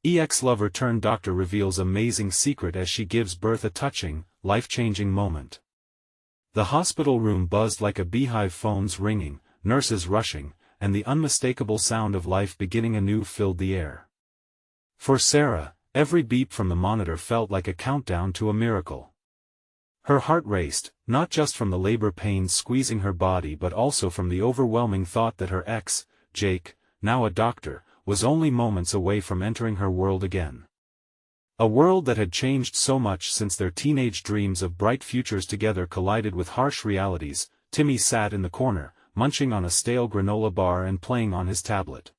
Ex-lover turned doctor reveals amazing secret as she gives birth, a touching, life-changing moment. The hospital room buzzed like a beehive, phones ringing, nurses rushing, and the unmistakable sound of life beginning anew filled the air. For Sarah, every beep from the monitor felt like a countdown to a miracle. Her heart raced, not just from the labor pains squeezing her body but also from the overwhelming thought that her ex, Jake, now a doctor, was only moments away from entering her world again. A world that had changed so much since their teenage dreams of bright futures together collided with harsh realities. Timmy sat in the corner, munching on a stale granola bar and playing on his tablet.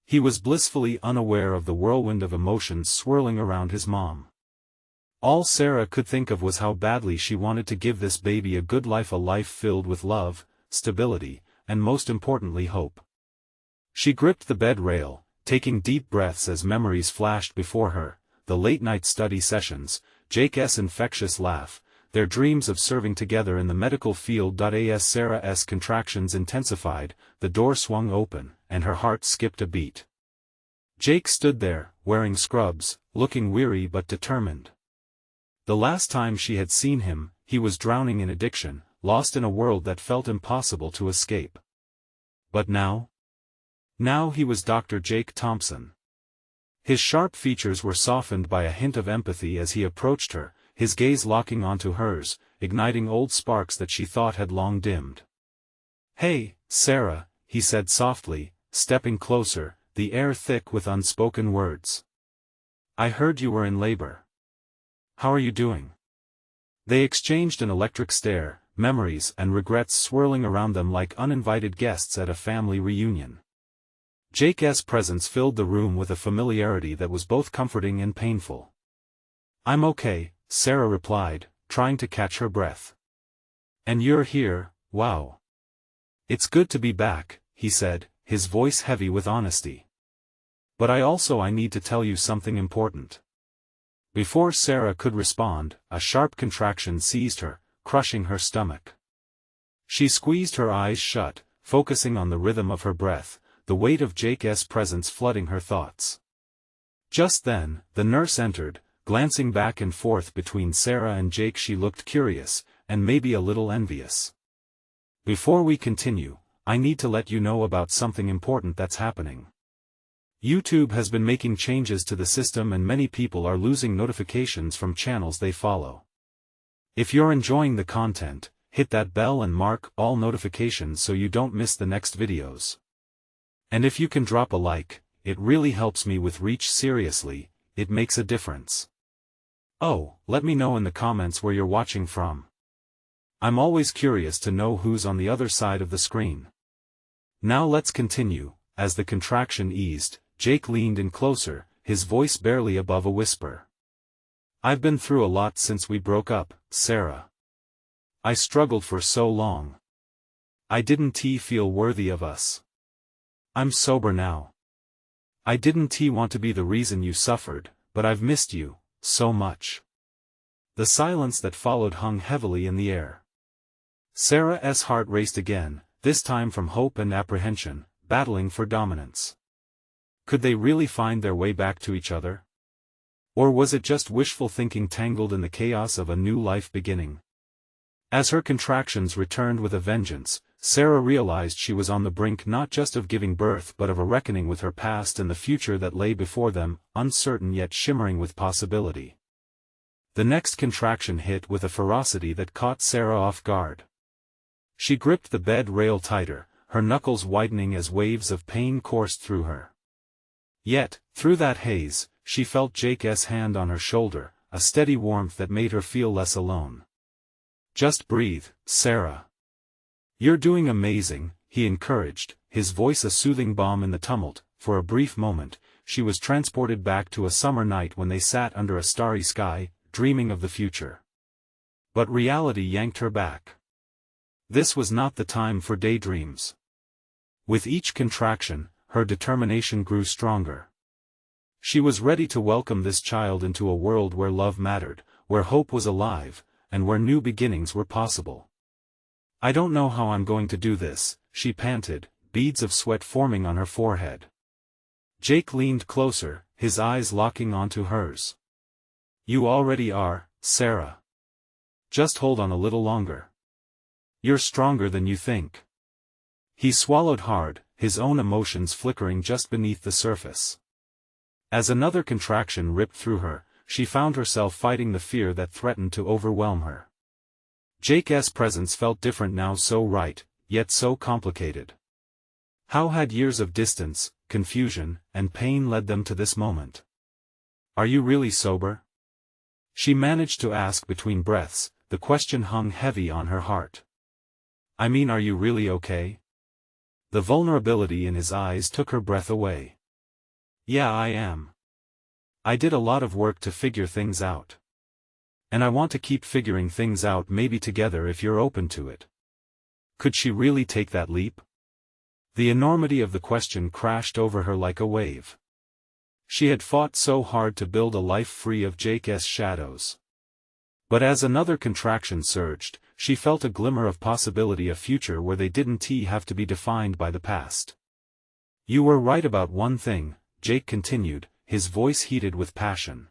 He was blissfully unaware of the whirlwind of emotions swirling around his mom. All Sarah could think of was how badly she wanted to give this baby a good life, a life filled with love, stability, and most importantly hope. She gripped the bed rail, taking deep breaths as memories flashed before her, the late-night study sessions, Jake's infectious laugh, their dreams of serving together in the medical field. As Sarah's contractions intensified, the door swung open, and her heart skipped a beat. Jake stood there, wearing scrubs, looking weary but determined. The last time she had seen him, he was drowning in addiction, lost in a world that felt impossible to escape. But now? Now he was Dr. Jake Thompson. His sharp features were softened by a hint of empathy as he approached her, his gaze locking onto hers, igniting old sparks that she thought had long dimmed. "Hey, Sarah," he said softly, stepping closer, the air thick with unspoken words. "I heard you were in labor. How are you doing?" They exchanged an electric stare, memories and regrets swirling around them like uninvited guests at a family reunion. Jake's presence filled the room with a familiarity that was both comforting and painful. "I'm okay," Sarah replied, trying to catch her breath. "And you're here, wow. It's good to be back," he said, his voice heavy with honesty. "But I need to tell you something important." Before Sarah could respond, a sharp contraction seized her, crushing her stomach. She squeezed her eyes shut, focusing on the rhythm of her breath, the weight of Jake's presence flooding her thoughts. Just then, the nurse entered, glancing back and forth between Sarah and Jake. She looked curious, and maybe a little envious. "Before we continue, I need to let you know about something important that's happening. YouTube has been making changes to the system and many people are losing notifications from channels they follow. If you're enjoying the content, hit that bell and mark all notifications so you don't miss the next videos. And if you can drop a like, it really helps me with reach. Seriously, it makes a difference. Oh, let me know in the comments where you're watching from. I'm always curious to know who's on the other side of the screen." Now let's continue. As the contraction eased, Jake leaned in closer, his voice barely above a whisper. "I've been through a lot since we broke up, Sarah. I struggled for so long. I didn't feel worthy of us. I'm sober now. I didn't want to be the reason you suffered, but I've missed you, so much." The silence that followed hung heavily in the air. Sarah's heart raced again, this time from hope and apprehension, battling for dominance. Could they really find their way back to each other? Or was it just wishful thinking tangled in the chaos of a new life beginning? As her contractions returned with a vengeance, Sarah realized she was on the brink not just of giving birth but of a reckoning with her past and the future that lay before them, uncertain yet shimmering with possibility. The next contraction hit with a ferocity that caught Sarah off guard. She gripped the bed rail tighter, her knuckles widening as waves of pain coursed through her. Yet, through that haze, she felt Jake's hand on her shoulder, a steady warmth that made her feel less alone. "Just breathe, Sarah. You're doing amazing," he encouraged, his voice a soothing balm in the tumult. For a brief moment, she was transported back to a summer night when they sat under a starry sky, dreaming of the future. But reality yanked her back. This was not the time for daydreams. With each contraction, her determination grew stronger. She was ready to welcome this child into a world where love mattered, where hope was alive, and where new beginnings were possible. "I don't know how I'm going to do this," she panted, beads of sweat forming on her forehead. Jake leaned closer, his eyes locking onto hers. "You already are, Sarah. Just hold on a little longer. You're stronger than you think." He swallowed hard, his own emotions flickering just beneath the surface. As another contraction ripped through her, she found herself fighting the fear that threatened to overwhelm her. Jake's presence felt different now, so right, yet so complicated. How had years of distance, confusion, and pain led them to this moment? "Are you really sober?" she managed to ask between breaths, the question hung heavy on her heart. "I mean, are you really okay?" The vulnerability in his eyes took her breath away. "Yeah, I am. I did a lot of work to figure things out. And I want to keep figuring things out, maybe together if you're open to it." Could she really take that leap? The enormity of the question crashed over her like a wave. She had fought so hard to build a life free of Jake's shadows. But as another contraction surged, she felt a glimmer of possibility, a future where they didn't have to be defined by the past. "You were right about one thing," Jake continued, his voice heated with passion.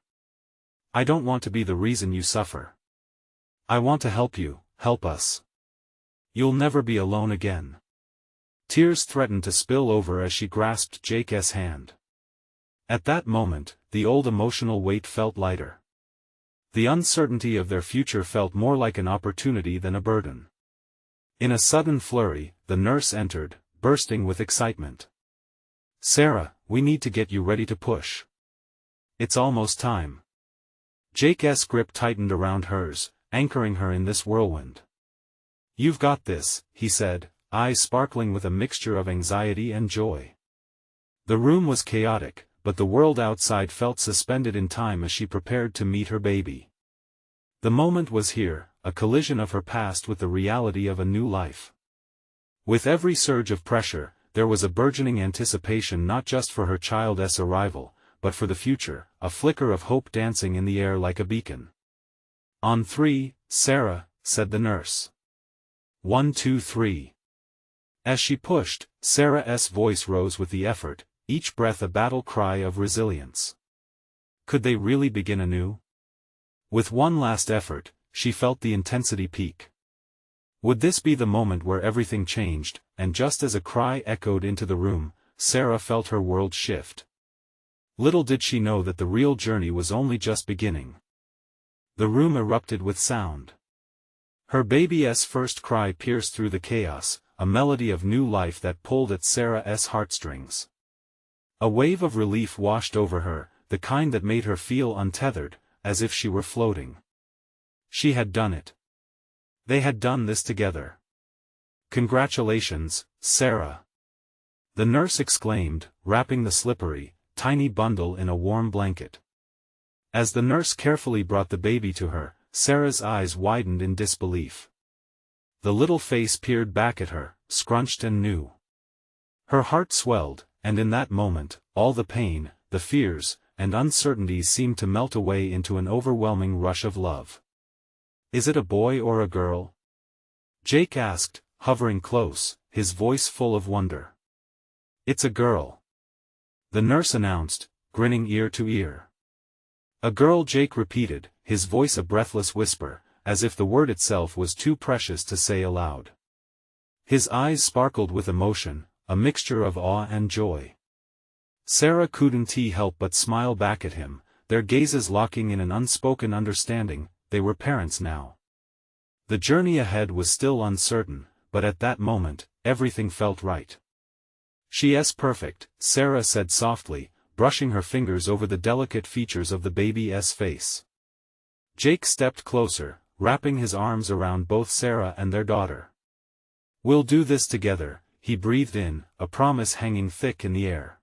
"I don't want to be the reason you suffer. I want to help you, help us. You'll never be alone again." Tears threatened to spill over as she grasped Jake's hand. At that moment, the old emotional weight felt lighter. The uncertainty of their future felt more like an opportunity than a burden. In a sudden flurry, the nurse entered, bursting with excitement. "Sarah, we need to get you ready to push. It's almost time." Jake's grip tightened around hers, anchoring her in this whirlwind. "You've got this," he said, eyes sparkling with a mixture of anxiety and joy. The room was chaotic, but the world outside felt suspended in time as she prepared to meet her baby. The moment was here, a collision of her past with the reality of a new life. With every surge of pressure, there was a burgeoning anticipation, not just for her child's arrival, but for the future, a flicker of hope dancing in the air like a beacon. "On 3, Sarah," said the nurse. 1, 2, 3. As she pushed, Sarah's voice rose with the effort, each breath a battle cry of resilience. Could they really begin anew? With one last effort, she felt the intensity peak. Would this be the moment where everything changed? And just as a cry echoed into the room, Sarah felt her world shift. Little did she know that the real journey was only just beginning. The room erupted with sound. Her baby's first cry pierced through the chaos, a melody of new life that pulled at Sarah's heartstrings. A wave of relief washed over her, the kind that made her feel untethered, as if she were floating. She had done it. They had done this together. "Congratulations, Sarah," the nurse exclaimed, wrapping the slippery, tiny bundle in a warm blanket. As the nurse carefully brought the baby to her, Sarah's eyes widened in disbelief. The little face peered back at her, scrunched and new. Her heart swelled, and in that moment, all the pain, the fears, and uncertainties seemed to melt away into an overwhelming rush of love. "Is it a boy or a girl?" Jake asked, hovering close, his voice full of wonder. "It's a girl," the nurse announced, grinning ear to ear. "A girl," Jake repeated, his voice a breathless whisper, as if the word itself was too precious to say aloud. His eyes sparkled with emotion, a mixture of awe and joy. Sarah couldn't help but smile back at him, their gazes locking in an unspoken understanding. They were parents now. The journey ahead was still uncertain, but at that moment, everything felt right. "She's perfect," Sarah said softly, brushing her fingers over the delicate features of the baby's face. Jake stepped closer, wrapping his arms around both Sarah and their daughter. "We'll do this together," he breathed in, a promise hanging thick in the air.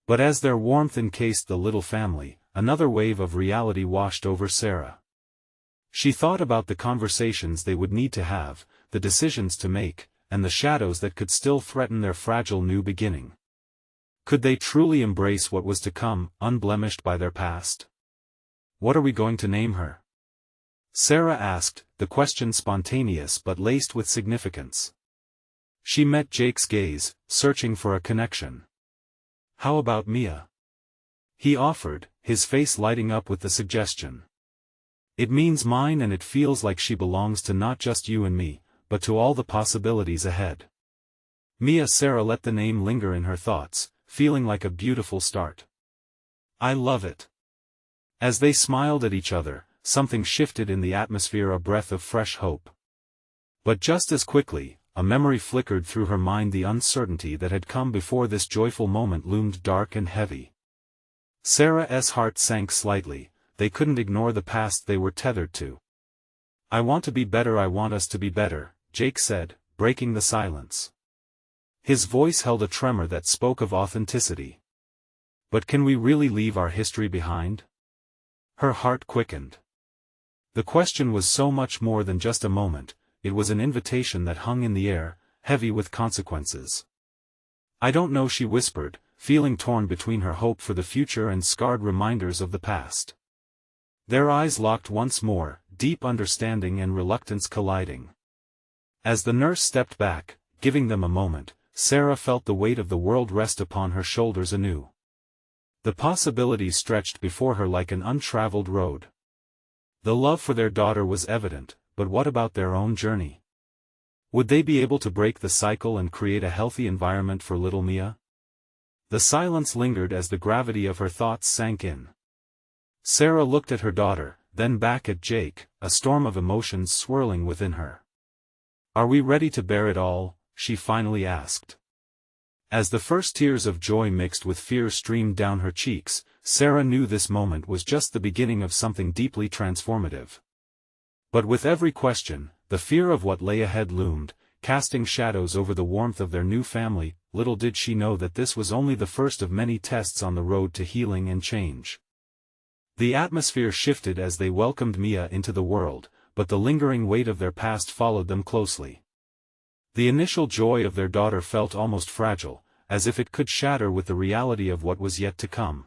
But as their warmth encased the little family, another wave of reality washed over Sarah. She thought about the conversations they would need to have, the decisions to make, and the shadows that could still threaten their fragile new beginning. Could they truly embrace what was to come, unblemished by their past? "What are we going to name her?" Sarah asked, the question spontaneous but laced with significance. She met Jake's gaze, searching for a connection. "How about Mia?" he offered, his face lighting up with the suggestion. It means mine, and it feels like she belongs to not just you and me, but to all the possibilities ahead. Sarah let the name linger in her thoughts, feeling like a beautiful start. I love it. As they smiled at each other, something shifted in the atmosphere, a breath of fresh hope. But just as quickly, a memory flickered through her mind. The uncertainty that had come before this joyful moment loomed dark and heavy. Sarah's heart sank slightly. They couldn't ignore the past they were tethered to. I want to be better, I want us to be better, Jake said, breaking the silence. His voice held a tremor that spoke of authenticity. But can we really leave our history behind? Her heart quickened. The question was so much more than just a moment, it was an invitation that hung in the air, heavy with consequences. I don't know, she whispered, feeling torn between her hope for the future and scarred reminders of the past. Their eyes locked once more, deep understanding and reluctance colliding. As the nurse stepped back, giving them a moment, Sarah felt the weight of the world rest upon her shoulders anew. The possibilities stretched before her like an untraveled road. The love for their daughter was evident, but what about their own journey? Would they be able to break the cycle and create a healthy environment for little Mia? The silence lingered as the gravity of her thoughts sank in. Sarah looked at her daughter, then back at Jake, a storm of emotions swirling within her. Are we ready to bear it all? She finally asked. As the first tears of joy mixed with fear streamed down her cheeks, Sarah knew this moment was just the beginning of something deeply transformative. But with every question, the fear of what lay ahead loomed, casting shadows over the warmth of their new family. Little did she know that this was only the first of many tests on the road to healing and change. The atmosphere shifted as they welcomed Mia into the world, but the lingering weight of their past followed them closely. The initial joy of their daughter felt almost fragile, as if it could shatter with the reality of what was yet to come.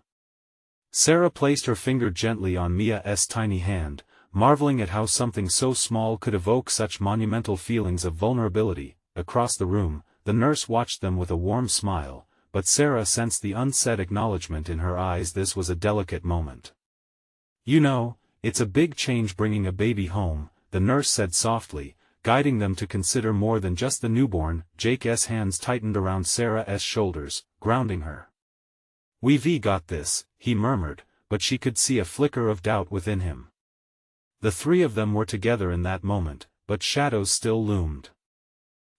Sarah placed her finger gently on Mia's tiny hand, marveling at how something so small could evoke such monumental feelings of vulnerability. Across the room, the nurse watched them with a warm smile, but Sarah sensed the unsaid acknowledgement in her eyes. This was a delicate moment. You know, it's a big change bringing a baby home, the nurse said softly, guiding them to consider more than just the newborn. Jake's hands tightened around Sarah's shoulders, grounding her. We've got this, he murmured, but she could see a flicker of doubt within him. The three of them were together in that moment, but shadows still loomed.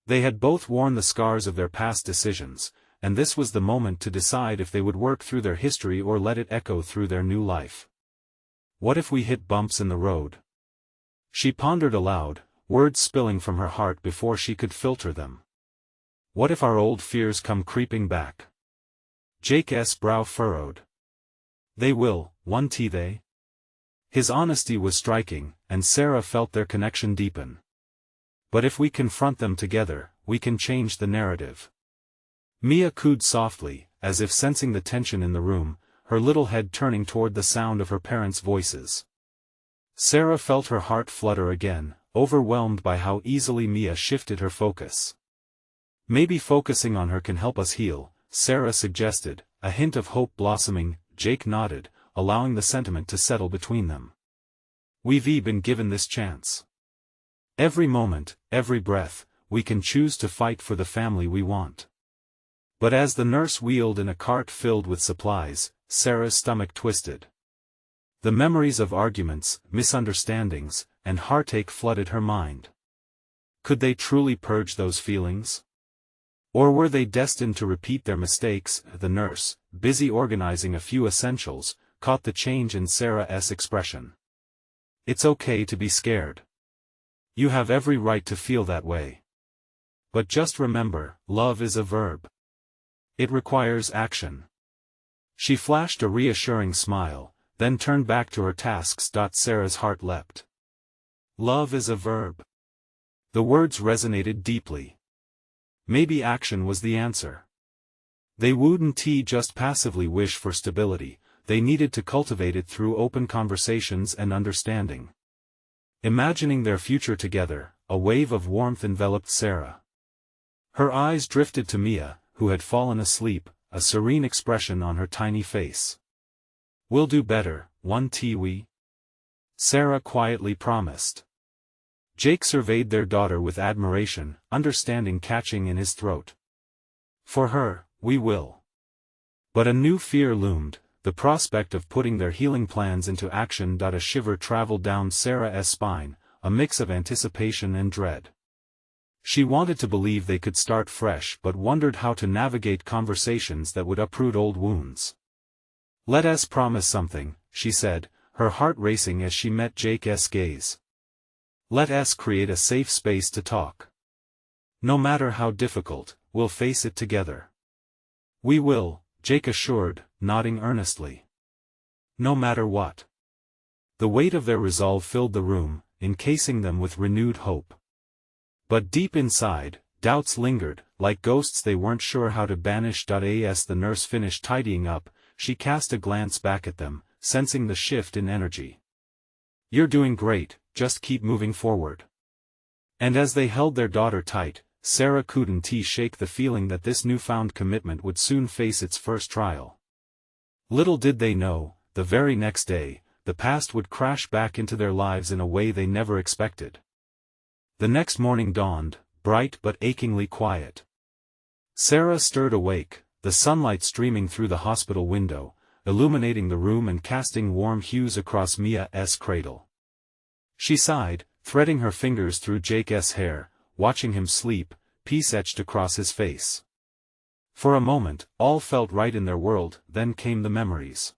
They had both worn the scars of their past decisions, and this was the moment to decide if they would work through their history or let it echo through their new life. What if we hit bumps in the road? She pondered aloud, words spilling from her heart before she could filter them. What if our old fears come creeping back? Jake's brow furrowed. They will, won't they? His honesty was striking, and Sarah felt their connection deepen. But if we confront them together, we can change the narrative. Mia cooed softly, as if sensing the tension in the room, her little head turning toward the sound of her parents' voices. Sarah felt her heart flutter again, overwhelmed by how easily Mia shifted her focus. Maybe focusing on her can help us heal, Sarah suggested, a hint of hope blossoming. Jake nodded, allowing the sentiment to settle between them. We've been given this chance. Every moment, every breath, we can choose to fight for the family we want. But as the nurse wheeled in a cart filled with supplies, Sarah's stomach twisted. The memories of arguments, misunderstandings, and heartache flooded her mind. Could they truly purge those feelings? Or were they destined to repeat their mistakes? The nurse, busy organizing a few essentials, caught the change in Sarah's expression. It's okay to be scared. You have every right to feel that way. But just remember, love is a verb. It requires action. She flashed a reassuring smile, then turned back to her tasks. Sarah's heart leapt. Love is a verb. The words resonated deeply. Maybe action was the answer. They wouldn't just passively wish for stability, they needed to cultivate it through open conversations and understanding. Imagining their future together, a wave of warmth enveloped Sarah. Her eyes drifted to Mia, who had fallen asleep, a serene expression on her tiny face. We'll do better, one we. Sarah quietly promised. Jake surveyed their daughter with admiration, understanding catching in his throat. For her, we will. But a new fear loomed, the prospect of putting their healing plans into action. A shiver traveled down Sarah's spine, a mix of anticipation and dread. She wanted to believe they could start fresh but wondered how to navigate conversations that would uproot old wounds. Let us promise something, she said, her heart racing as she met Jake's gaze. Let us create a safe space to talk. No matter how difficult, we'll face it together. We will, Jake assured, nodding earnestly. No matter what. The weight of their resolve filled the room, encasing them with renewed hope. But deep inside, doubts lingered, like ghosts they weren't sure how to banish. As the nurse finished tidying up, she cast a glance back at them, sensing the shift in energy. You're doing great, just keep moving forward. And as they held their daughter tight, Sarah couldn't shake the feeling that this newfound commitment would soon face its first trial. Little did they know, the very next day, the past would crash back into their lives in a way they never expected. The next morning dawned, bright but achingly quiet. Sarah stirred awake, the sunlight streaming through the hospital window, illuminating the room and casting warm hues across Mia's cradle. She sighed, threading her fingers through Jake's hair, watching him sleep, peace etched across his face. For a moment, all felt right in their world, then came the memories.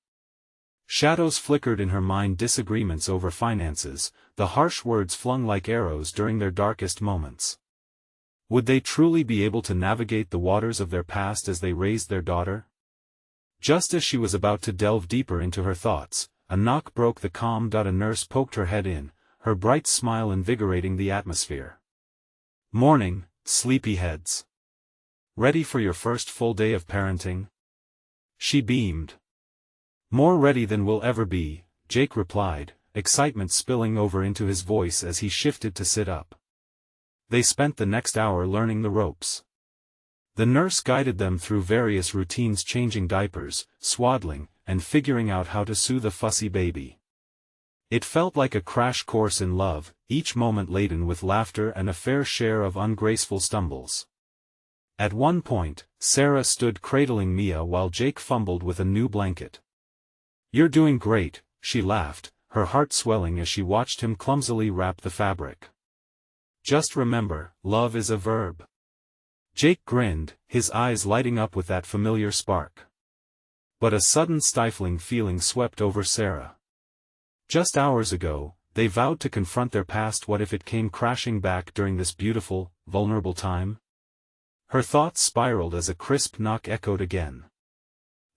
Shadows flickered in her mind, disagreements over finances, the harsh words flung like arrows during their darkest moments. Would they truly be able to navigate the waters of their past as they raised their daughter? Just as she was about to delve deeper into her thoughts, a knock broke the calm. A nurse poked her head in, her bright smile invigorating the atmosphere. Morning, sleepyheads. Ready for your first full day of parenting? She beamed. More ready than we'll ever be, Jake replied, excitement spilling over into his voice as he shifted to sit up. They spent the next hour learning the ropes. The nurse guided them through various routines, changing diapers, swaddling, and figuring out how to soothe a fussy baby. It felt like a crash course in love, each moment laden with laughter and a fair share of ungraceful stumbles. At one point, Sarah stood cradling Mia while Jake fumbled with a new blanket. You're doing great, she laughed, her heart swelling as she watched him clumsily wrap the fabric. Just remember, love is a verb. Jake grinned, his eyes lighting up with that familiar spark. But a sudden stifling feeling swept over Sarah. Just hours ago, they vowed to confront their past. What if it came crashing back during this beautiful, vulnerable time? Her thoughts spiraled as a crisp knock echoed again.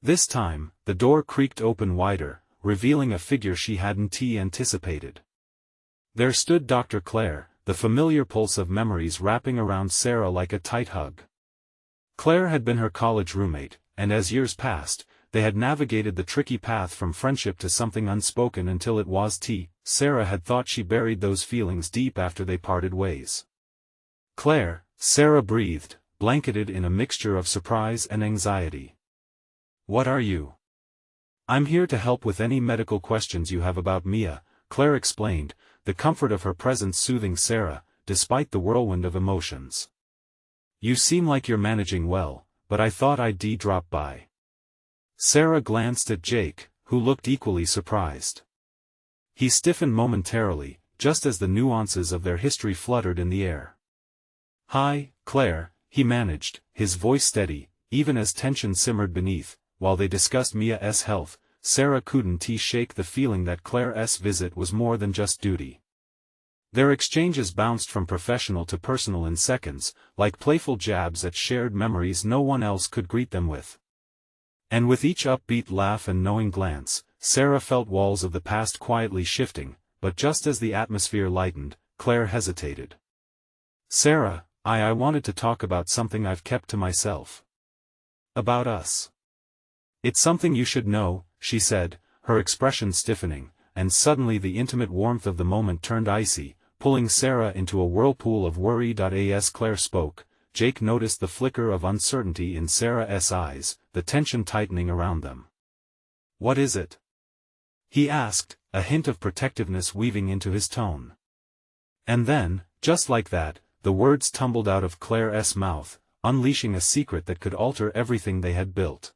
This time, the door creaked open wider, revealing a figure she hadn't anticipated. There stood Dr. Claire, the familiar pulse of memories wrapping around Sarah like a tight hug. Claire had been her college roommate, and as years passed, they had navigated the tricky path from friendship to something unspoken until it was Sarah had thought she buried those feelings deep after they parted ways. Claire, Sarah breathed, blanketed in a mixture of surprise and anxiety. What are you? I'm here to help with any medical questions you have about Mia, Claire explained, the comfort of her presence soothing Sarah, despite the whirlwind of emotions. You seem like you're managing well, but I thought I'd drop by. Sarah glanced at Jake, who looked equally surprised. He stiffened momentarily, just as the nuances of their history fluttered in the air. Hi, Claire, he managed, his voice steady, even as tension simmered beneath. While they discussed Mia's health, Sarah couldn't shake the feeling that Claire's visit was more than just duty. Their exchanges bounced from professional to personal in seconds, like playful jabs at shared memories no one else could greet them with. And with each upbeat laugh and knowing glance, Sarah felt walls of the past quietly shifting, but just as the atmosphere lightened, Claire hesitated. Sarah, I wanted to talk about something I've kept to myself. About us. It's something you should know, she said, her expression stiffening, and suddenly the intimate warmth of the moment turned icy, pulling Sarah into a whirlpool of worry. As Claire spoke, Jake noticed the flicker of uncertainty in Sarah's eyes, the tension tightening around them. What is it? he asked, a hint of protectiveness weaving into his tone. And then, just like that, the words tumbled out of Claire's mouth, unleashing a secret that could alter everything they had built.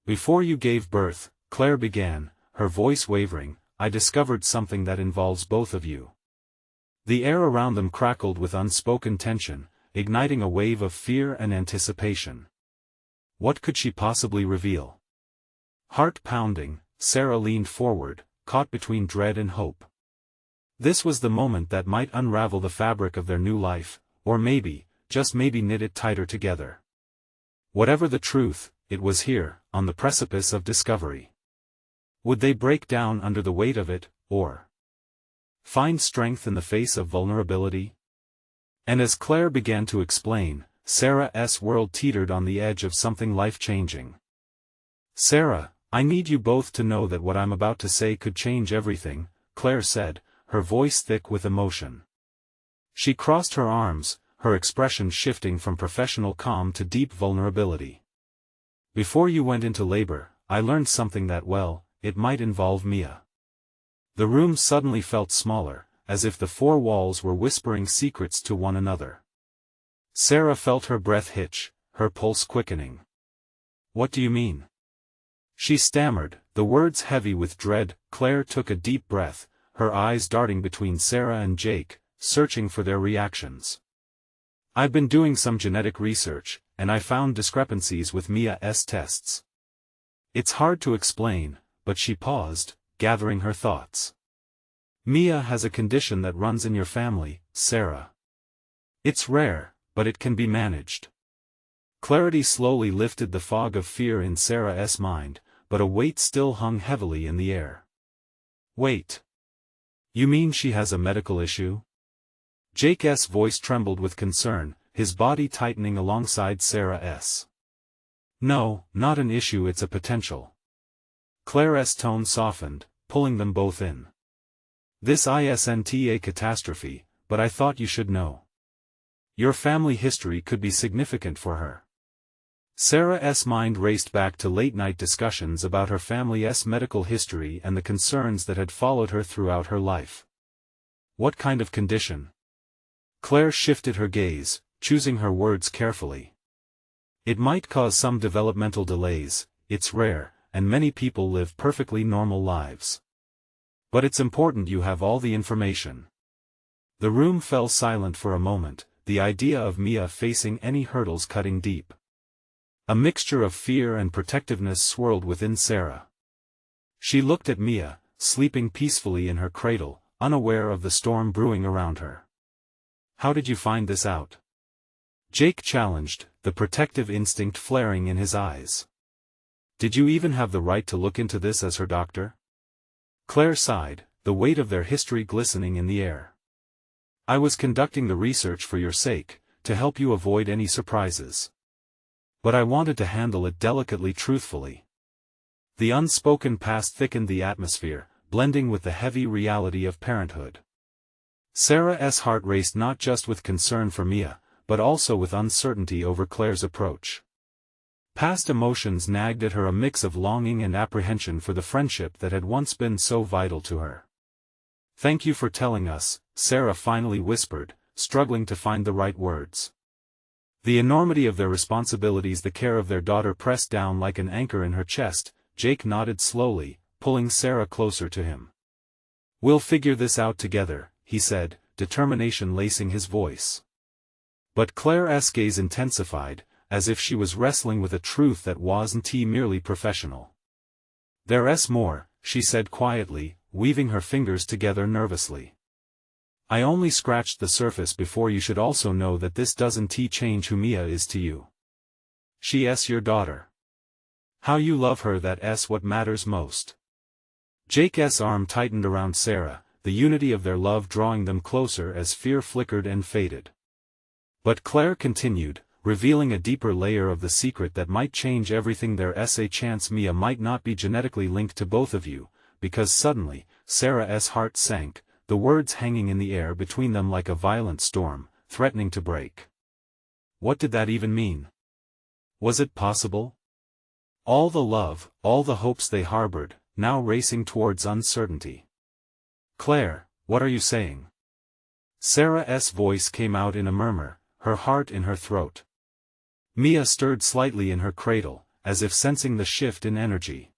Before you gave birth, Claire began, her voice wavering, I discovered something that involves both of you. The air around them crackled with unspoken tension, igniting a wave of fear and anticipation. What could she possibly reveal? Heart pounding, Sarah leaned forward, caught between dread and hope. This was the moment that might unravel the fabric of their new life, or maybe, just maybe knit it tighter together. Whatever the truth, it was here, on the precipice of discovery. Would they break down under the weight of it, or find strength in the face of vulnerability? And as Claire began to explain, Sarah's world teetered on the edge of something life-changing. Sarah, I need you both to know that what I'm about to say could change everything, Claire said, her voice thick with emotion. She crossed her arms, her expression shifting from professional calm to deep vulnerability. Before you went into labor, I learned something that, well, it might involve Mia. The room suddenly felt smaller, as if the four walls were whispering secrets to one another. Sarah felt her breath hitch, her pulse quickening. What do you mean? She stammered, the words heavy with dread. Claire took a deep breath, her eyes darting between Sarah and Jake, searching for their reactions. I've been doing some genetic research, and I found discrepancies with Mia's tests. It's hard to explain, but she paused, gathering her thoughts. Mia has a condition that runs in your family, Sarah. It's rare, but it can be managed. Clarity slowly lifted the fog of fear in Sarah's mind, but a weight still hung heavily in the air. Wait. You mean she has a medical issue? Jake's voice trembled with concern, his body tightening alongside Sarah's. No, not an issue, it's a potential. Claire's tone softened, pulling them both in. This isn't a catastrophe, but I thought you should know. Your family history could be significant for her. Sarah's mind raced back to late-night discussions about her family's medical history and the concerns that had followed her throughout her life. What kind of condition? Claire shifted her gaze, choosing her words carefully. It might cause some developmental delays, it's rare, and many people live perfectly normal lives. But it's important you have all the information. The room fell silent for a moment, the idea of Mia facing any hurdles cutting deep. A mixture of fear and protectiveness swirled within Sarah. She looked at Mia, sleeping peacefully in her cradle, unaware of the storm brewing around her. How did you find this out? Jake challenged, the protective instinct flaring in his eyes. Did you even have the right to look into this as her doctor? Claire sighed, the weight of their history glistening in the air. I was conducting the research for your sake, to help you avoid any surprises. But I wanted to handle it delicately, truthfully. The unspoken past thickened the atmosphere, blending with the heavy reality of parenthood. Sarah's heart raced not just with concern for Mia, but also with uncertainty over Claire's approach. Past emotions nagged at her, a mix of longing and apprehension for the friendship that had once been so vital to her. Thank you for telling us, Sarah finally whispered, struggling to find the right words. The enormity of their responsibilities, the care of their daughter pressed down like an anchor in her chest. Jake nodded slowly, pulling Sarah closer to him. We'll figure this out together, he said, determination lacing his voice. But Claire's gaze intensified, as if she was wrestling with a truth that wasn't merely professional. There's more, she said quietly, weaving her fingers together nervously. I only scratched the surface. Before you should also know that this doesn't change who Mia is to you. She's your daughter. How you love her, that's what matters most. Jake's arm tightened around Sarah, the unity of their love drawing them closer as fear flickered and faded. But Claire continued, revealing a deeper layer of the secret that might change everything. There's a chance Mia might not be genetically linked to both of you, because suddenly, Sarah's heart sank, the words hanging in the air between them like a violent storm, threatening to break. What did that even mean? Was it possible? All the love, all the hopes they harbored, now racing towards uncertainty. "Claire, what are you saying?" Sarah's voice came out in a murmur, her heart in her throat. Mia stirred slightly in her cradle, as if sensing the shift in energy.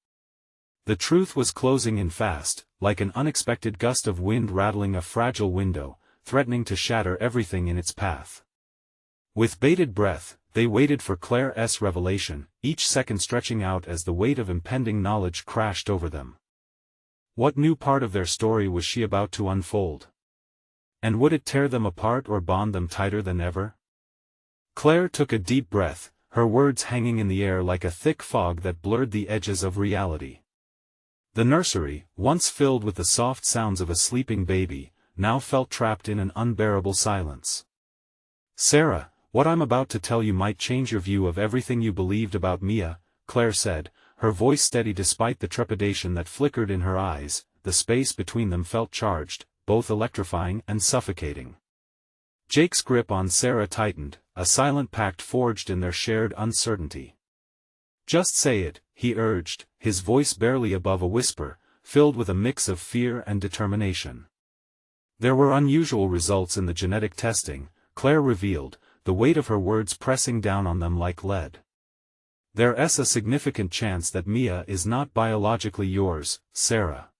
The truth was closing in fast, like an unexpected gust of wind rattling a fragile window, threatening to shatter everything in its path. With bated breath, they waited for Claire's revelation, each second stretching out as the weight of impending knowledge crashed over them. What new part of their story was she about to unfold? And would it tear them apart or bond them tighter than ever? Claire took a deep breath, her words hanging in the air like a thick fog that blurred the edges of reality. The nursery, once filled with the soft sounds of a sleeping baby, now felt trapped in an unbearable silence. "Sarah, what I'm about to tell you might change your view of everything you believed about Mia," Claire said, her voice steady despite the trepidation that flickered in her eyes. The space between them felt charged, both electrifying and suffocating. Jake's grip on Sarah tightened, a silent pact forged in their shared uncertainty. "Just say it," he urged, his voice barely above a whisper, filled with a mix of fear and determination. There were unusual results in the genetic testing, Claire revealed, the weight of her words pressing down on them like lead. "There's a significant chance that Mia is not biologically yours, Sarah.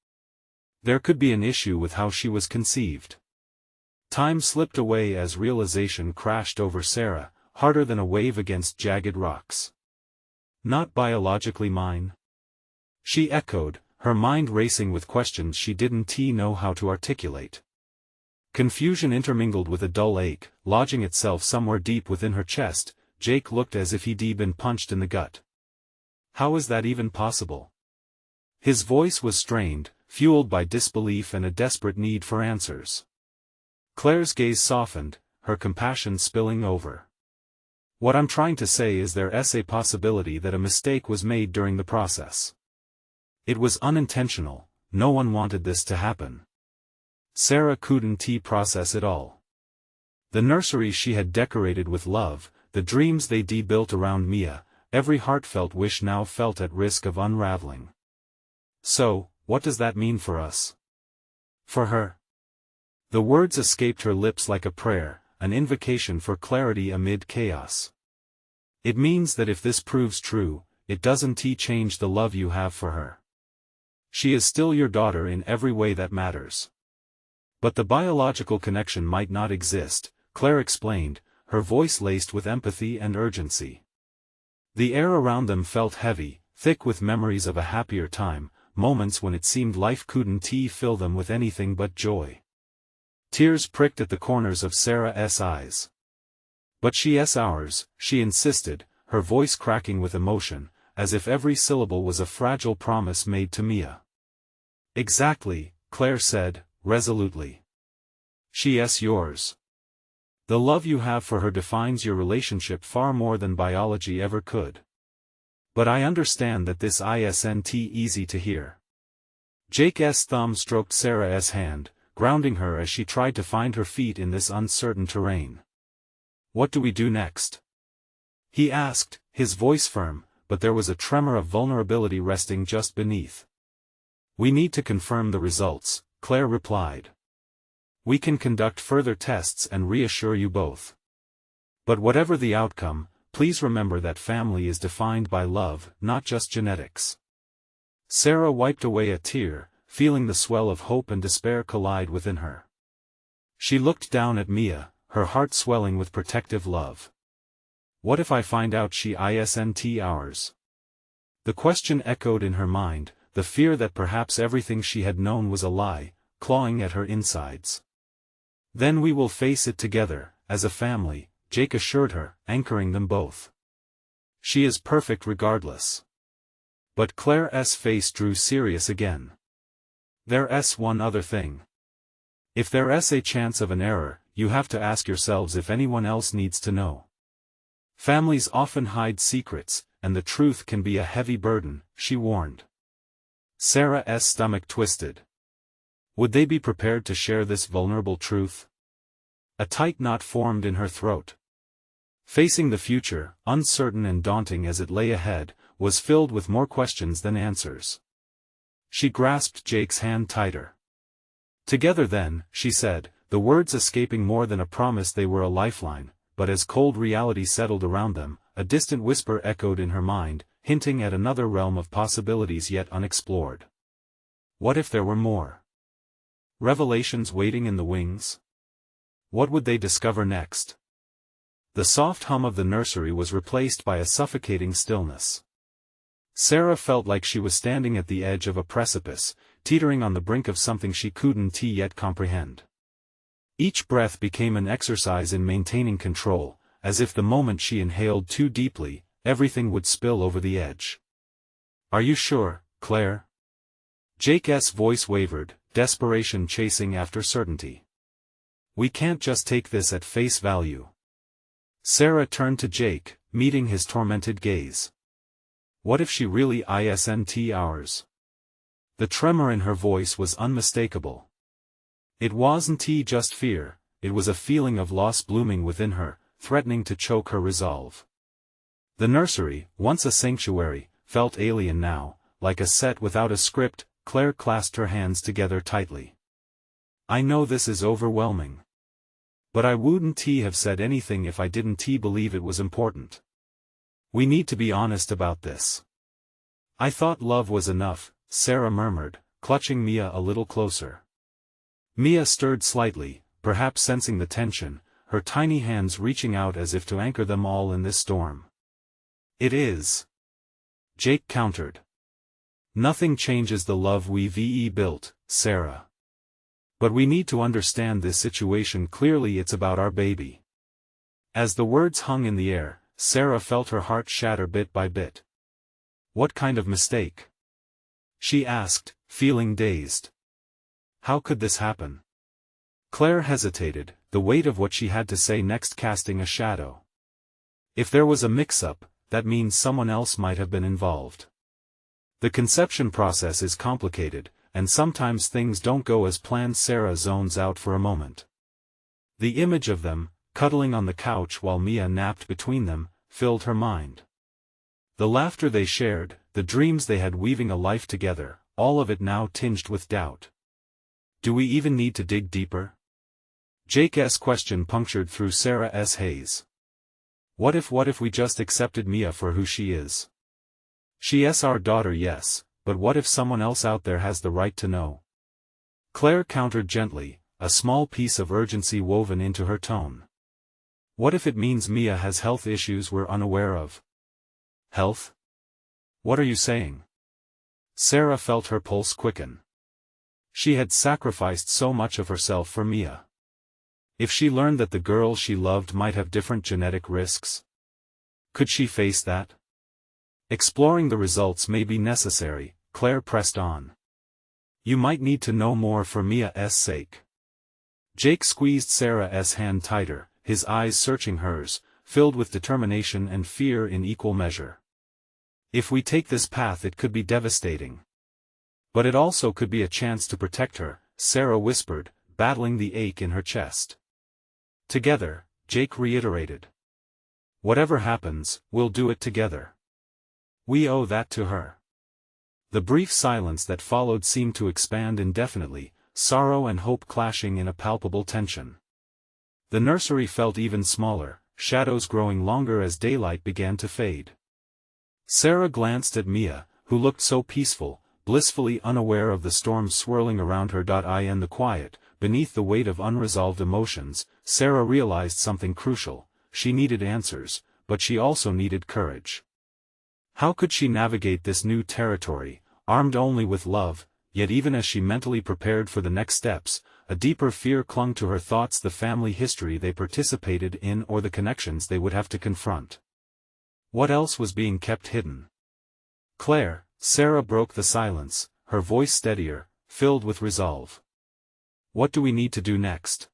There could be an issue with how she was conceived." Time slipped away as realization crashed over Sarah, harder than a wave against jagged rocks. "Not biologically mine?" she echoed, her mind racing with questions she didn't know how to articulate. Confusion intermingled with a dull ache, lodging itself somewhere deep within her chest. Jake looked as if he'd been punched in the gut. "How is that even possible?" His voice was strained, fueled by disbelief and a desperate need for answers. Claire's gaze softened, her compassion spilling over. "What I'm trying to say is there's a possibility that a mistake was made during the process. It was unintentional, no one wanted this to happen." Sarah couldn't process it all. The nursery she had decorated with love, the dreams they built around Mia, every heartfelt wish now felt at risk of unraveling. "So, what does that mean for us?" "For her?" The words escaped her lips like a prayer, an invocation for clarity amid chaos. "It means that if this proves true, it doesn't change the love you have for her. She is still your daughter in every way that matters. But the biological connection might not exist," Claire explained, her voice laced with empathy and urgency. The air around them felt heavy, thick with memories of a happier time, moments when it seemed life couldn't fill them with anything but joy. Tears pricked at the corners of Sarah's eyes. "But she's ours," she insisted, her voice cracking with emotion, as if every syllable was a fragile promise made to Mia. "Exactly," Claire said, resolutely. "She's yours. The love you have for her defines your relationship far more than biology ever could. But I understand that this isn't easy to hear." Jake's thumb stroked Sarah's hand, grounding her as she tried to find her feet in this uncertain terrain. "What do we do next?" he asked, his voice firm, but there was a tremor of vulnerability resting just beneath. "We need to confirm the results," Claire replied. "We can conduct further tests and reassure you both. But whatever the outcome, please remember that family is defined by love, not just genetics." Sarah wiped away a tear, feeling the swell of hope and despair collide within her. She looked down at Mia, her heart swelling with protective love. "What if I find out she isn't ours?" The question echoed in her mind, the fear that perhaps everything she had known was a lie, clawing at her insides. "Then we will face it together, as a family," Jake assured her, anchoring them both. "She is perfect regardless." But Claire's face drew serious again. "There's one other thing. If there's a chance of an error, you have to ask yourselves if anyone else needs to know. Families often hide secrets, and the truth can be a heavy burden," she warned. Sarah's stomach twisted. Would they be prepared to share this vulnerable truth? A tight knot formed in her throat. Facing the future, uncertain and daunting as it lay ahead, was filled with more questions than answers. She grasped Jake's hand tighter. "Together then," she said, the words escaping more than a promise. They were a lifeline, but as cold reality settled around them, a distant whisper echoed in her mind, hinting at another realm of possibilities yet unexplored. What if there were more? Revelations waiting in the wings? What would they discover next? The soft hum of the nursery was replaced by a suffocating stillness. Sarah felt like she was standing at the edge of a precipice, teetering on the brink of something she couldn't yet comprehend. Each breath became an exercise in maintaining control, as if the moment she inhaled too deeply, everything would spill over the edge. "Are you sure, Claire?" Jake's voice wavered, desperation chasing after certainty. "We can't just take this at face value." Sarah turned to Jake, meeting his tormented gaze. What if she really isn't ours? The tremor in her voice was unmistakable. It wasn't just fear, it was a feeling of loss blooming within her, threatening to choke her resolve. The nursery, once a sanctuary, felt alien now, like a set without a script. Claire clasped her hands together tightly. "I know this is overwhelming. But I wouldn't have said anything if I didn't believe it was important. We need to be honest about this." "I thought love was enough," Sarah murmured, clutching Mia a little closer. Mia stirred slightly, perhaps sensing the tension, her tiny hands reaching out as if to anchor them all in this storm. "It is," Jake countered. "Nothing changes the love we've built, Sarah. But we need to understand this situation clearly. It's about our baby." As the words hung in the air, Sarah felt her heart shatter bit by bit. "What kind of mistake?" she asked, feeling dazed. "How could this happen?" Claire hesitated, the weight of what she had to say next casting a shadow. If there was a mix-up, that means someone else might have been involved. The conception process is complicated, and sometimes things don't go as planned. Sarah zones out for a moment. The image of them, cuddling on the couch while Mia napped between them, filled her mind. The laughter they shared, the dreams they had weaving a life together, all of it now tinged with doubt. "Do we even need to dig deeper?" Jake's question punctured through Sarah's haze. What if we just accepted Mia for who she is? She's our daughter, yes, but what if someone else out there has the right to know? Claire countered gently, a small piece of urgency woven into her tone. What if it means Mia has health issues we're unaware of? Health? What are you saying? Sarah felt her pulse quicken. She had sacrificed so much of herself for Mia. If she learned that the girl she loved might have different genetic risks, could she face that? Exploring the results may be necessary, Claire pressed on. You might need to know more for Mia's sake. Jake squeezed Sarah's hand tighter, his eyes searching hers, filled with determination and fear in equal measure. If we take this path, it could be devastating. But it also could be a chance to protect her, Sarah whispered, battling the ache in her chest. Together, Jake reiterated. Whatever happens, we'll do it together. We owe that to her. The brief silence that followed seemed to expand indefinitely, sorrow and hope clashing in a palpable tension. The nursery felt even smaller, shadows growing longer as daylight began to fade. Sarah glanced at Mia, who looked so peaceful, blissfully unaware of the storm swirling around her. In the quiet, beneath the weight of unresolved emotions, Sarah realized something crucial. She needed answers, but she also needed courage. How could she navigate this new territory, armed only with love? Yet even as she mentally prepared for the next steps, a deeper fear clung to her thoughts, the family history they participated in or the connections they would have to confront. What else was being kept hidden? Claire, Sarah broke the silence, her voice steadier, filled with resolve. What do we need to do next?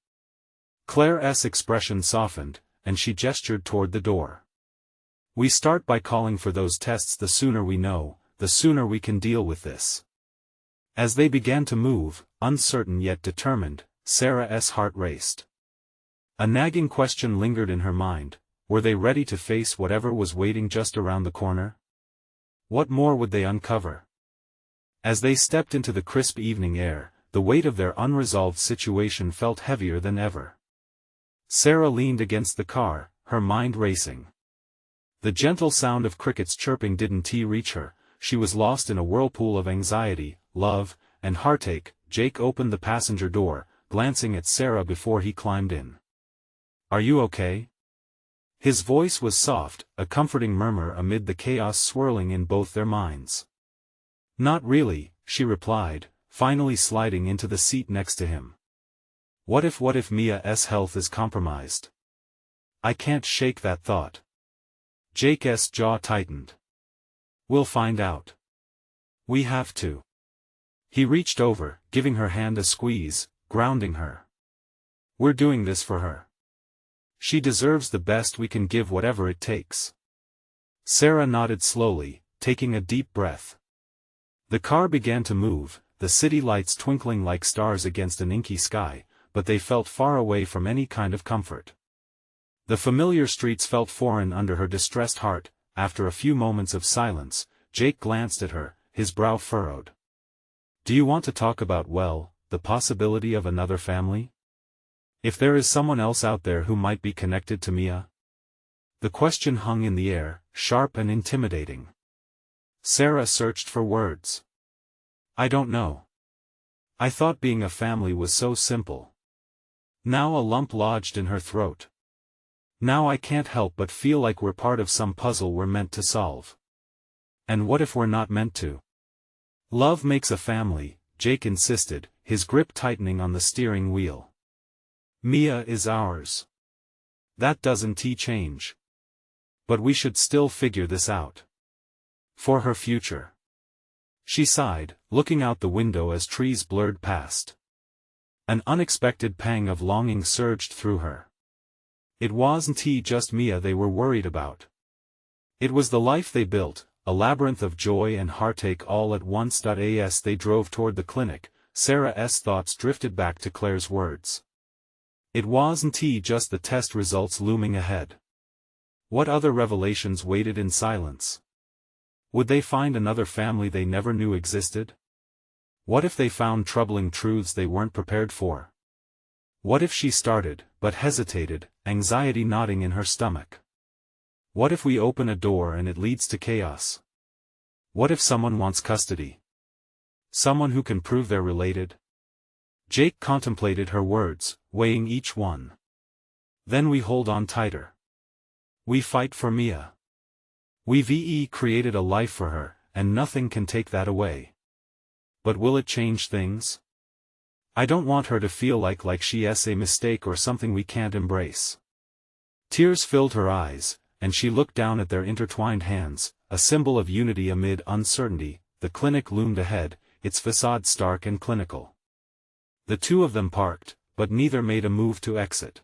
Claire's expression softened, and she gestured toward the door. We start by calling for those tests. The sooner we know, the sooner we can deal with this. As they began to move, uncertain yet determined, Sarah's heart raced. A nagging question lingered in her mind. Were they ready to face whatever was waiting just around the corner? What more would they uncover? As they stepped into the crisp evening air, the weight of their unresolved situation felt heavier than ever. Sarah leaned against the car, her mind racing. The gentle sound of crickets chirping didn't reach her. She was lost in a whirlpool of anxiety, love, and heartache. Jake opened the passenger door, glancing at Sarah before he climbed in. "Are you okay?" His voice was soft, a comforting murmur amid the chaos swirling in both their minds. "Not really," she replied, finally sliding into the seat next to him. What if Mia's health is compromised? I can't shake that thought." Jake's jaw tightened. "We'll find out. We have to." He reached over, giving her hand a squeeze, grounding her. "We're doing this for her. She deserves the best we can give, whatever it takes." Sarah nodded slowly, taking a deep breath. The car began to move, the city lights twinkling like stars against an inky sky, but they felt far away from any kind of comfort. The familiar streets felt foreign under her distressed heart. After a few moments of silence, Jake glanced at her, his brow furrowed. "Do you want to talk about, well, the possibility of another family? If there is someone else out there who might be connected to Mia?" The question hung in the air, sharp and intimidating. Sarah searched for words. "I don't know. I thought being a family was so simple." Now a lump lodged in her throat. "Now I can't help but feel like we're part of some puzzle we're meant to solve. And what if we're not meant to?" "Love makes a family," Jake insisted, his grip tightening on the steering wheel. "Mia is ours. That doesn't change. But we should still figure this out. For her future." She sighed, looking out the window as trees blurred past. An unexpected pang of longing surged through her. It wasn't just Mia they were worried about. It was the life they built, a labyrinth of joy and heartache all at once. As they drove toward the clinic, Sarah's thoughts drifted back to Claire's words. It wasn't just the test results looming ahead. What other revelations waited in silence? Would they find another family they never knew existed? What if they found troubling truths they weren't prepared for? What if she started, but hesitated, anxiety knotting in her stomach? What if we open a door and it leads to chaos? What if someone wants custody? Someone who can prove they're related? Jake contemplated her words, weighing each one. Then we hold on tighter. We fight for Mia. We've created a life for her, and nothing can take that away. But will it change things? I don't want her to feel like she's a mistake or something we can't embrace. Tears filled her eyes, and she looked down at their intertwined hands, a symbol of unity amid uncertainty. The clinic loomed ahead, its facade stark and clinical. The two of them parked, but neither made a move to exit.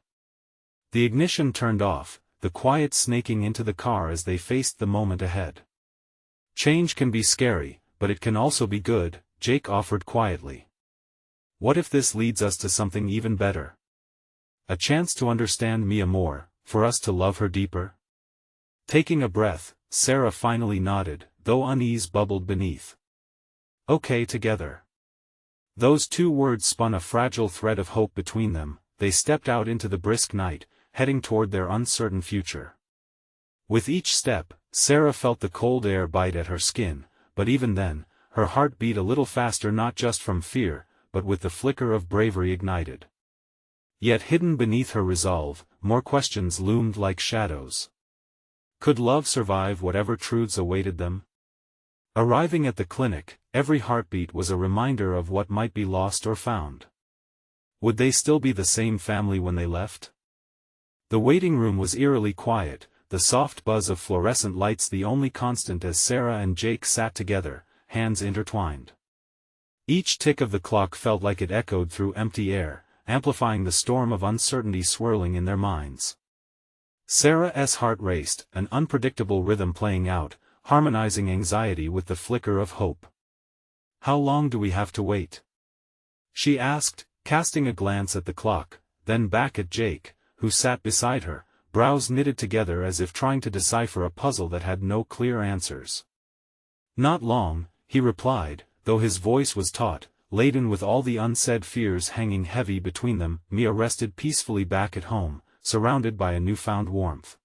The ignition turned off, the quiet snaking into the car as they faced the moment ahead. Change can be scary, but it can also be good, Jake offered quietly. What if this leads us to something even better? A chance to understand Mia more, for us to love her deeper? Taking a breath, Sarah finally nodded, though unease bubbled beneath. Okay, together. Those two words spun a fragile thread of hope between them. They stepped out into the brisk night, heading toward their uncertain future. With each step, Sarah felt the cold air bite at her skin, but even then, her heart beat a little faster, not just from fear, but with the flicker of bravery ignited. Yet hidden beneath her resolve, more questions loomed like shadows. Could love survive whatever truths awaited them? Arriving at the clinic, every heartbeat was a reminder of what might be lost or found. Would they still be the same family when they left? The waiting room was eerily quiet, the soft buzz of fluorescent lights the only constant as Sarah and Jake sat together, hands intertwined. Each tick of the clock felt like it echoed through empty air, amplifying the storm of uncertainty swirling in their minds. Sarah's heart raced, an unpredictable rhythm playing out, harmonizing anxiety with the flicker of hope. How long do we have to wait? She asked, casting a glance at the clock, then back at Jake, who sat beside her, brows knitted together as if trying to decipher a puzzle that had no clear answers. Not long, he replied, though his voice was taut, laden with all the unsaid fears hanging heavy between them. Mia rested peacefully back at home, surrounded by a newfound warmth.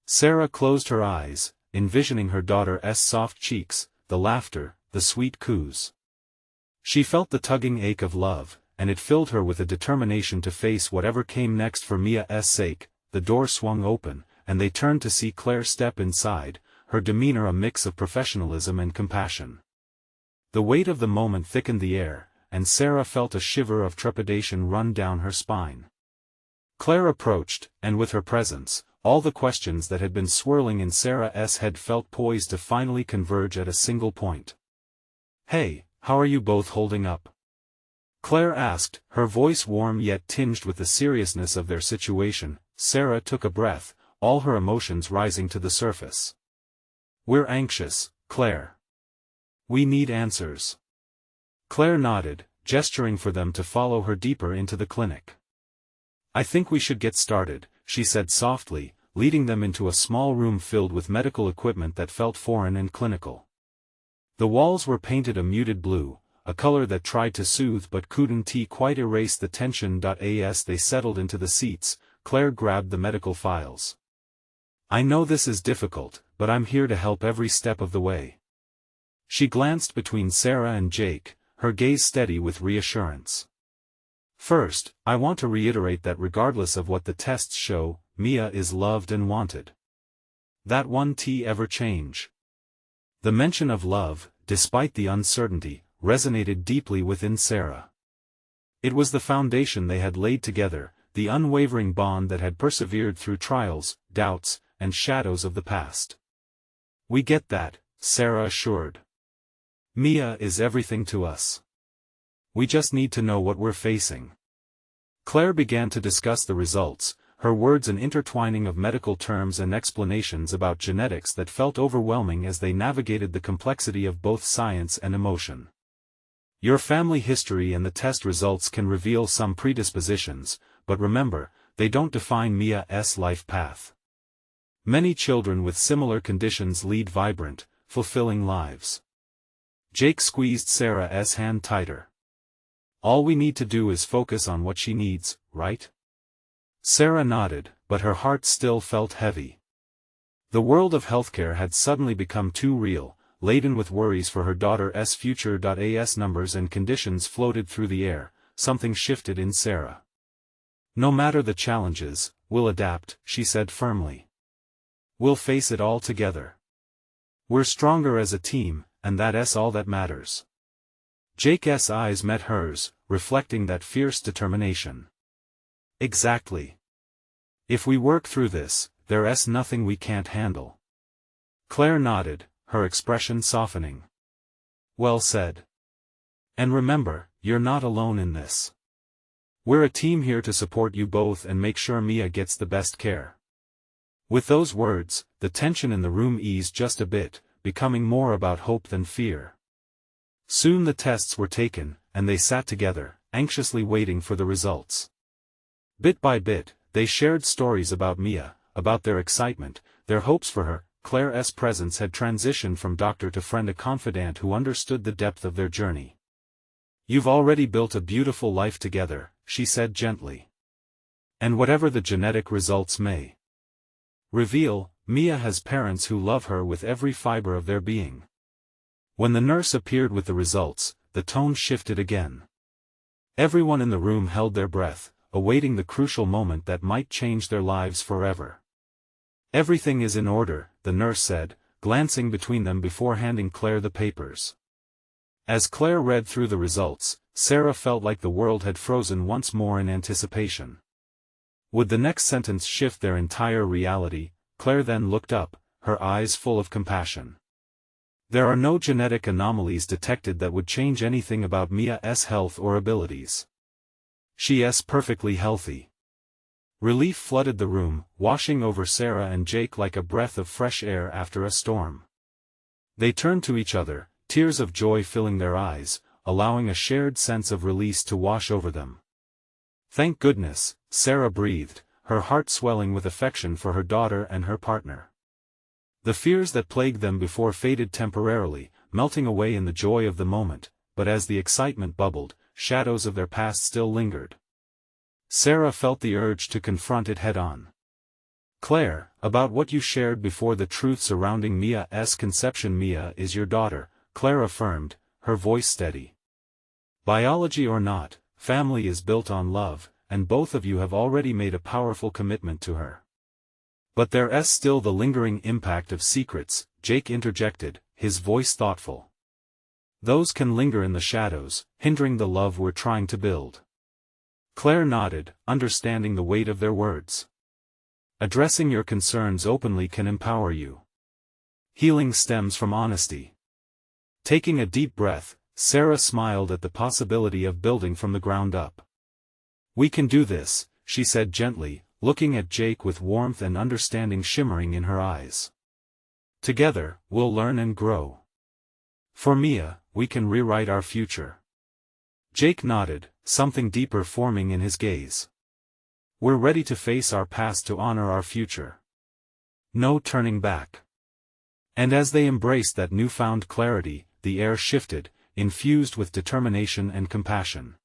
Sarah closed her eyes, envisioning her daughter's soft cheeks, the laughter, the sweet coos. She felt the tugging ache of love, and it filled her with a determination to face whatever came next for Mia's sake. The door swung open, and they turned to see Claire step inside, her demeanor a mix of professionalism and compassion. The weight of the moment thickened the air, and Sarah felt a shiver of trepidation run down her spine. Claire approached, and with her presence, all the questions that had been swirling in Sarah's head felt poised to finally converge at a single point. "Hey, how are you both holding up?" Claire asked, her voice warm yet tinged with the seriousness of their situation. Sarah took a breath, all her emotions rising to the surface. "We're anxious, Claire. We need answers." Claire nodded, gesturing for them to follow her deeper into the clinic. "I think we should get started," she said softly, leading them into a small room filled with medical equipment that felt foreign and clinical. The walls were painted a muted blue, a color that tried to soothe but couldn't quite erase the tension. As they settled into the seats, Claire grabbed the medical files. "I know this is difficult, but I'm here to help every step of the way." She glanced between Sarah and Jake, her gaze steady with reassurance. "First, I want to reiterate that regardless of what the tests show, Mia is loved and wanted. That won't ever change." The mention of love, despite the uncertainty, resonated deeply within Sarah. It was the foundation they had laid together, the unwavering bond that had persevered through trials, doubts, and shadows of the past. "We get that," Sarah assured. "Mia is everything to us. We just need to know what we're facing." Claire began to discuss the results, her words an intertwining of medical terms and explanations about genetics that felt overwhelming as they navigated the complexity of both science and emotion. "Your family history and the test results can reveal some predispositions, but remember, they don't define Mia's life path. Many children with similar conditions lead vibrant, fulfilling lives." Jake squeezed Sarah's hand tighter. "All we need to do is focus on what she needs, right?" Sarah nodded, but her heart still felt heavy. The world of healthcare had suddenly become too real, laden with worries for her daughter's future. As numbers and conditions floated through the air, something shifted in Sarah. "No matter the challenges, we'll adapt," she said firmly. "We'll face it all together. We're stronger as a team, and that's all that matters." Jake's eyes met hers, reflecting that fierce determination. "Exactly. If we work through this, there's nothing we can't handle." Claire nodded, her expression softening. "Well said. And remember, you're not alone in this. We're a team here to support you both and make sure Mia gets the best care." With those words, the tension in the room eased just a bit, becoming more about hope than fear. Soon the tests were taken, and they sat together, anxiously waiting for the results. Bit by bit, they shared stories about Mia, about their excitement, their hopes for her. Claire's presence had transitioned from doctor to friend, a confidant who understood the depth of their journey. "You've already built a beautiful life together," she said gently. "And whatever the genetic results may reveal, Mia has parents who love her with every fiber of their being." When the nurse appeared with the results, the tone shifted again. Everyone in the room held their breath, awaiting the crucial moment that might change their lives forever. "Everything is in order," the nurse said, glancing between them before handing Claire the papers. As Claire read through the results, Sarah felt like the world had frozen once more in anticipation. Would the next sentence shift their entire reality? Claire then looked up, her eyes full of compassion. "There are no genetic anomalies detected that would change anything about Mia's health or abilities. She's perfectly healthy." Relief flooded the room, washing over Sarah and Jake like a breath of fresh air after a storm. They turned to each other, tears of joy filling their eyes, allowing a shared sense of release to wash over them. "Thank goodness," Sarah breathed, her heart swelling with affection for her daughter and her partner. The fears that plagued them before faded temporarily, melting away in the joy of the moment, but as the excitement bubbled, shadows of their past still lingered. Sarah felt the urge to confront it head-on. "Claire, about what you shared before, the truth surrounding Mia's conception." "Mia is your daughter," Claire affirmed, her voice steady. "Biology or not, family is built on love, and both of you have already made a powerful commitment to her." "But there's still the lingering impact of secrets," Jake interjected, his voice thoughtful. "Those can linger in the shadows, hindering the love we're trying to build." Claire nodded, understanding the weight of their words. "Addressing your concerns openly can empower you. Healing stems from honesty." Taking a deep breath, Sarah smiled at the possibility of building from the ground up. "We can do this," she said gently, looking at Jake with warmth and understanding shimmering in her eyes. "Together, we'll learn and grow. For Mia, we can rewrite our future." Jake nodded, something deeper forming in his gaze. "We're ready to face our past to honor our future. No turning back." And as they embraced that newfound clarity, the air shifted, infused with determination and compassion.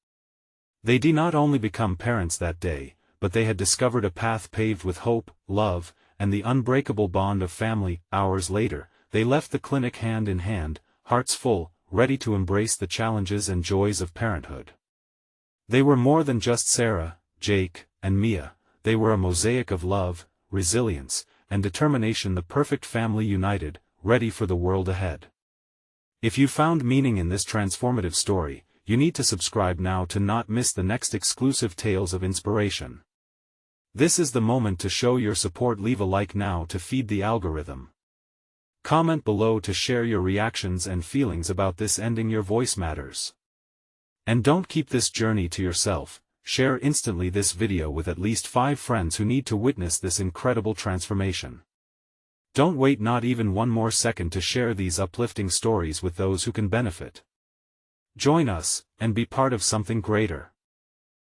They did not only become parents that day, but they had discovered a path paved with hope, love, and the unbreakable bond of family. Hours later, they left the clinic hand in hand, hearts full, ready to embrace the challenges and joys of parenthood. They were more than just Sarah, Jake, and Mia. They were a mosaic of love, resilience, and determination, the perfect family united, ready for the world ahead. If you found meaning in this transformative story, you need to subscribe now to not miss the next exclusive tales of inspiration. This is the moment to show your support. Leave a like now to feed the algorithm. Comment below to share your reactions and feelings about this ending. Your voice matters. And don't keep this journey to yourself. Share instantly this video with at least 5 friends who need to witness this incredible transformation. Don't wait not even one more second to share these uplifting stories with those who can benefit. Join us, and be part of something greater.